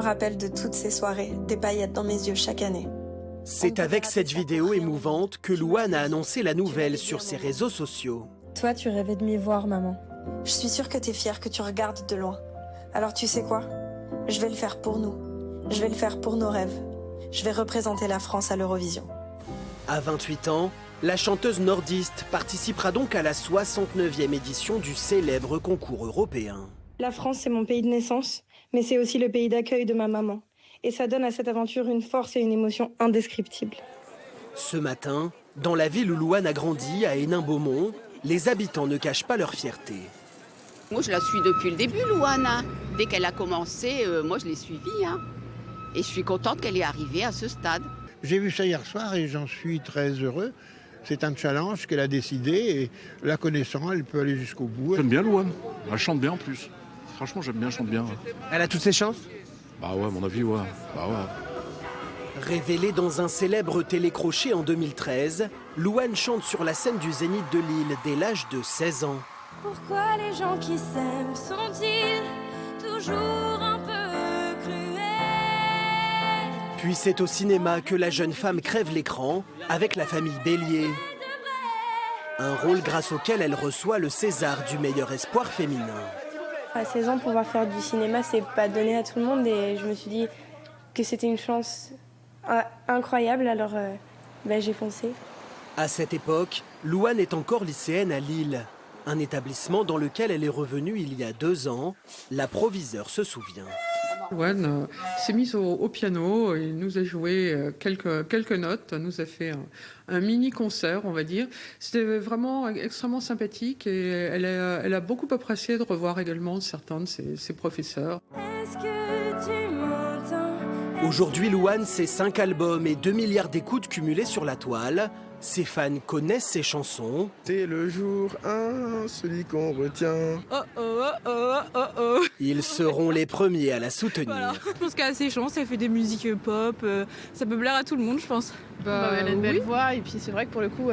Je me rappelle de toutes ces soirées, des paillettes dans mes yeux chaque année. C'est avec cette vidéo émouvante que Louane a annoncé la nouvelle sur ses réseaux sociaux. Toi, tu rêvais de m'y voir, maman. Je suis sûre que t'es fière, que tu regardes de loin. Alors tu sais quoi? Je vais le faire pour nous. Je vais le faire pour nos rêves. Je vais représenter la France à l'Eurovision. À 28 ans, la chanteuse nordiste participera donc à la 69e édition du célèbre concours européen. La France, c'est mon pays de naissance, mais c'est aussi le pays d'accueil de ma maman. Et ça donne à cette aventure une force et une émotion indescriptibles. Ce matin, dans la ville où Louane a grandi, à Hénin-Beaumont, les habitants ne cachent pas leur fierté. Moi, je la suis depuis le début, Louane. Dès qu'elle a commencé, moi, je l'ai suivie. Et je suis contente qu'elle est arrivée à ce stade. J'ai vu ça hier soir et j'en suis très heureux. C'est un challenge qu'elle a décidé et la connaissant, elle peut aller jusqu'au bout. J'aime bien Louane, elle chante bien en plus. Franchement, j'aime bien, elle chante bien. Elle a toutes ses chances? Bah ouais, à mon avis, ouais. Bah ouais. Révélée dans un célèbre télécrochet en 2013, Louane chante sur la scène du Zénith de Lille dès l'âge de 16 ans. Pourquoi les gens qui s'aiment sont-ils toujours un peu cruels? Puis c'est au cinéma que la jeune femme crève l'écran avec la famille Bélier. Un rôle grâce auquel elle reçoit le César du meilleur espoir féminin. À 16 ans, pouvoir faire du cinéma, c'est pas donné à tout le monde. Et je me suis dit que c'était une chance incroyable, alors j'ai foncé. À cette époque, Louane est encore lycéenne à Lille. Un établissement dans lequel elle est revenue il y a 2 ans. La proviseure se souvient. Louane s'est mise au piano, il nous a joué quelques notes, nous a fait un mini-concert, on va dire. C'était vraiment extrêmement sympathique et elle a beaucoup apprécié de revoir également certains de ses professeurs. Est-ce que tu m'entends? Aujourd'hui, Louane, c'est 5 albums et 2 milliards d'écoutes cumulées sur la toile. Ses fans connaissent ses chansons. C'est le jour 1, celui qu'on retient. Oh oh oh oh oh oh. Ils seront les premiers à la soutenir. Voilà. Je pense qu'elle a ses chances, elle fait des musiques pop, ça peut plaire à tout le monde, je pense. Elle a une belle voix et puis c'est vrai que pour le coup,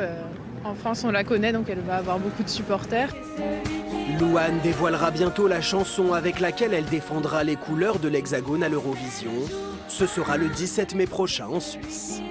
en France on la connaît donc elle va avoir beaucoup de supporters. Louane dévoilera bientôt la chanson avec laquelle elle défendra les couleurs de l'Hexagone à l'Eurovision. Ce sera le 17 mai prochain en Suisse.